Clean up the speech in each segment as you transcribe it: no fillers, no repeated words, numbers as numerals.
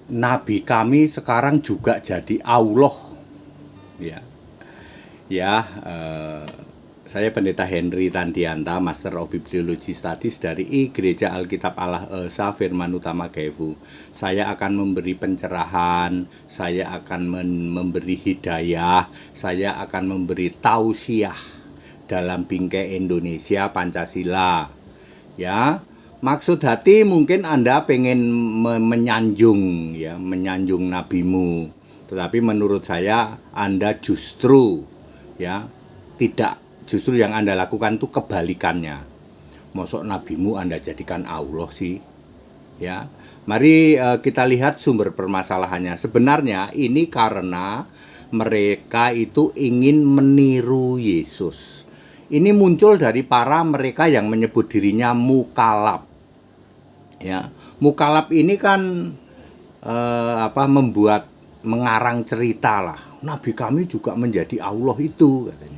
nabi kami sekarang juga jadi Allah. Ya, ya. Saya Pendeta Henry Tandianta, Master of Bibliology Studies dari Gereja Alkitab Allah Esa Firman Utama Gevu. Saya akan memberi pencerahan, saya akan memberi hidayah, saya akan memberi tausiah dalam bingkai Indonesia Pancasila. Ya, maksud hati mungkin Anda pengen menyanjung, ya, menyanjung nabimu. Tetapi menurut saya Anda justru, ya, tidak. Justru yang Anda lakukan itu kebalikannya. Mosok nabimu Anda jadikan Allah sih. Ya. Mari kita lihat sumber permasalahannya. Sebenarnya ini karena mereka itu ingin meniru Yesus. Ini muncul dari para mereka yang menyebut dirinya mukalab. Ya. Mukalab ini kan membuat mengarang cerita lah. Nabi kami juga menjadi Allah itu katanya.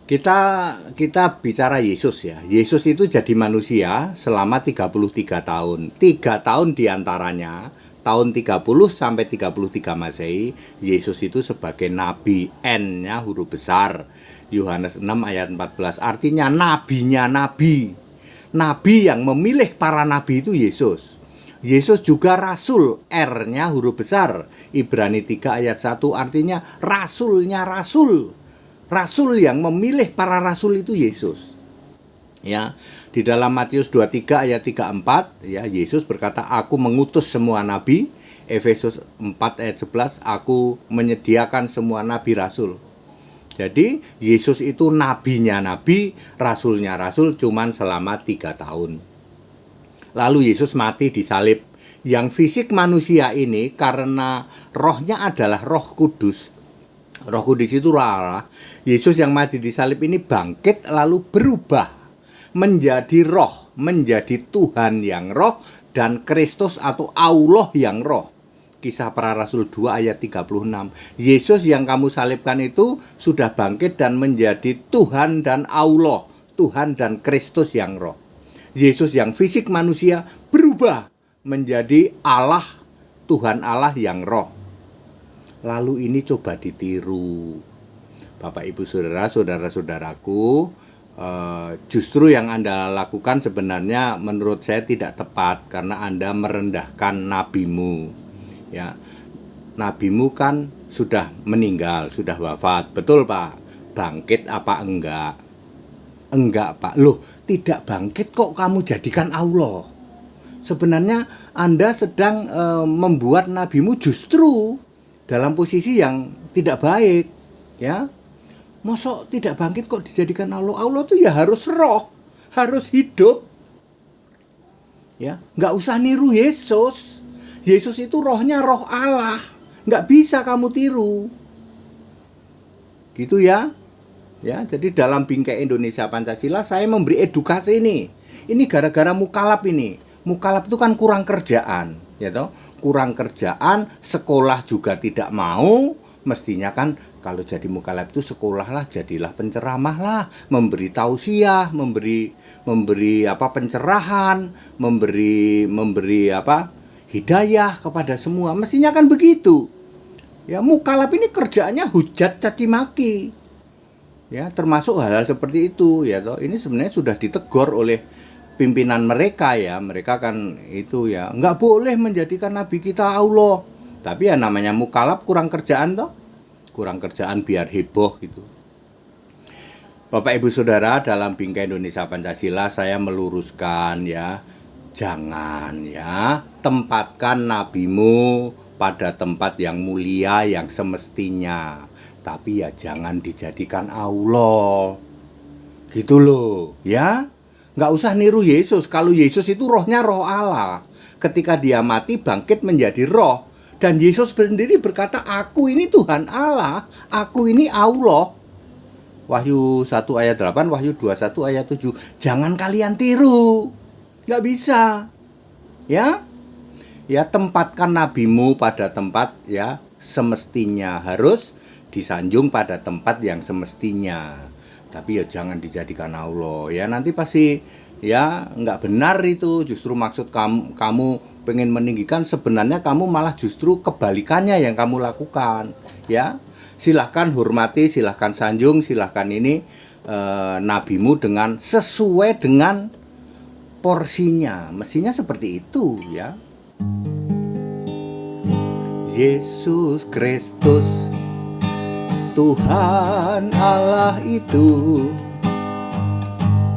Kita bicara Yesus ya. Yesus itu jadi manusia selama 33 tahun. 3 tahun diantaranya, tahun 30 sampai 33 Masehi, Yesus itu sebagai nabi, N-nya huruf besar. Yohanes 6 ayat 14. Artinya nabinya nabi. Nabi yang memilih para nabi itu Yesus. Yesus juga rasul, R-nya huruf besar. Ibrani 3 ayat 1 artinya rasulnya rasul. Rasul yang memilih para rasul itu Yesus. Ya, di dalam Matius 23 ayat 34 ya, Yesus berkata, "Aku mengutus semua nabi." Efesus 4 ayat 11, "Aku menyediakan semua nabi rasul." Jadi Yesus itu nabinya nabi, rasulnya rasul, cuman selama 3 tahun. Lalu Yesus mati disalib. Yang fisik manusia ini karena rohnya adalah Roh Kudus. Roh Kudus itu Allah. Yesus yang mati di salib ini bangkit lalu berubah menjadi roh, menjadi Tuhan yang roh dan Kristus atau Allah yang roh. Kisah Para Rasul 2 ayat 36. Yesus yang kamu salibkan itu sudah bangkit dan menjadi Tuhan dan Allah, Tuhan dan Kristus yang roh. Yesus yang fisik manusia berubah menjadi Allah, Tuhan Allah yang roh. Lalu ini coba ditiru. Bapak Ibu Saudara, saudara-saudaraku, justru yang Anda lakukan sebenarnya menurut saya tidak tepat karena Anda merendahkan nabimu. Ya. Nabimu kan sudah meninggal, sudah wafat. Betul, Pak? Bangkit apa enggak? Enggak, Pak. Loh, tidak bangkit kok kamu jadikan Allah. Sebenarnya Anda sedang membuat nabimu justru dalam posisi yang tidak baik, ya. Mosok tidak bangkit kok dijadikan Allah. Allah tuh ya harus roh, harus hidup. Ya, nggak usah niru Yesus. Yesus itu rohnya roh Allah. Nggak bisa kamu tiru. Gitu ya. Ya, jadi dalam bingkai Indonesia Pancasila saya memberi edukasi ini. Ini gara-gara mukalab ini. Mukalab itu kan kurang kerjaan, ya toh? Kurang kerjaan, sekolah juga tidak mau. Mestinya kan kalau jadi mukalab itu sekolahlah, jadilah penceramah lah, memberi tausiah, memberi pencerahan, memberi hidayah kepada semua. Mestinya kan begitu. Ya, mukalab ini kerjaannya hujat caci maki. Ya, termasuk hal-hal seperti itu, ya toh. Ini sebenarnya sudah ditegur oleh pimpinan mereka ya. Mereka kan itu ya, nggak boleh menjadikan nabi kita Allah. Tapi ya namanya mukalab kurang kerjaan toh. Kurang kerjaan biar heboh gitu. Bapak Ibu Saudara, dalam bingkai Indonesia Pancasila saya meluruskan ya, jangan ya tempatkan nabimu pada tempat yang mulia yang semestinya. Tapi ya jangan dijadikan Allah. Gitu loh, ya. Nggak usah niru Yesus. Kalau Yesus itu rohnya roh Allah. Ketika dia mati bangkit menjadi roh. Dan Yesus sendiri berkata, "Aku ini Tuhan Allah, aku ini Allah." Wahyu 1 ayat 8, Wahyu 21 ayat 7. Jangan kalian tiru. Nggak bisa. Ya. Ya, tempatkan nabimu pada tempat ya semestinya. Harus disanjung pada tempat yang semestinya. Tapi ya jangan dijadikan Allah. Ya, nanti pasti Ya, nggak benar itu. Justru maksud kamu pengen meninggikan, sebenarnya kamu malah justru kebalikannya yang kamu lakukan. Ya, silahkan hormati, silahkan sanjung, silahkan ini nabimu dengan sesuai dengan porsinya. Mestinya seperti itu ya. Yesus Kristus Tuhan Allah itu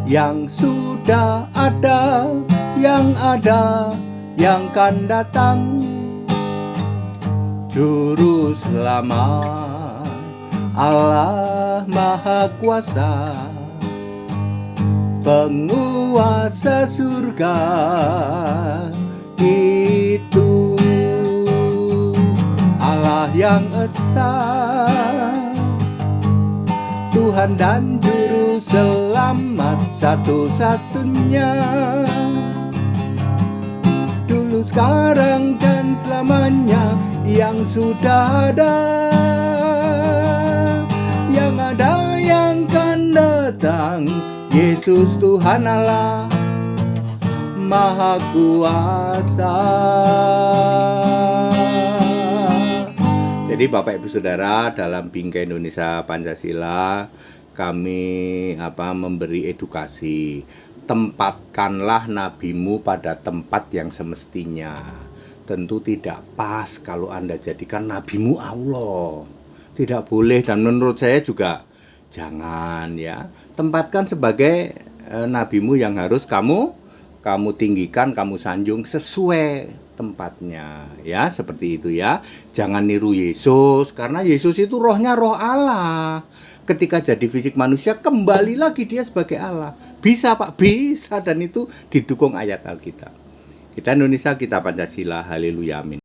yang sudah ada, yang ada, yang akan datang, Juru Selamat, Allah Maha Kuasa, penguasa surga itu, Allah yang esa, Tuhan dan Juru Selamat satu-satunya, dulu, sekarang, dan selamanya, yang sudah ada, yang ada, yang akan datang, Yesus Tuhan Allah Maha Kuasa. Jadi Bapak Ibu Saudara, dalam Bingkai Indonesia Pancasila kami memberi edukasi. Tempatkanlah nabimu pada tempat yang semestinya. Tentu tidak pas kalau Anda jadikan nabimu Allah. Tidak boleh, dan menurut saya juga jangan ya. Tempatkan sebagai nabimu yang harus kamu tinggikan, kamu sanjung sesuai tempatnya ya, seperti itu ya. Jangan niru Yesus, karena Yesus itu rohnya roh Allah. Ketika jadi fisik manusia, kembali lagi dia sebagai Allah. Bisa Pak, bisa, dan itu didukung ayat Alkitab. Kita Indonesia, kita Pancasila, haleluya, amin.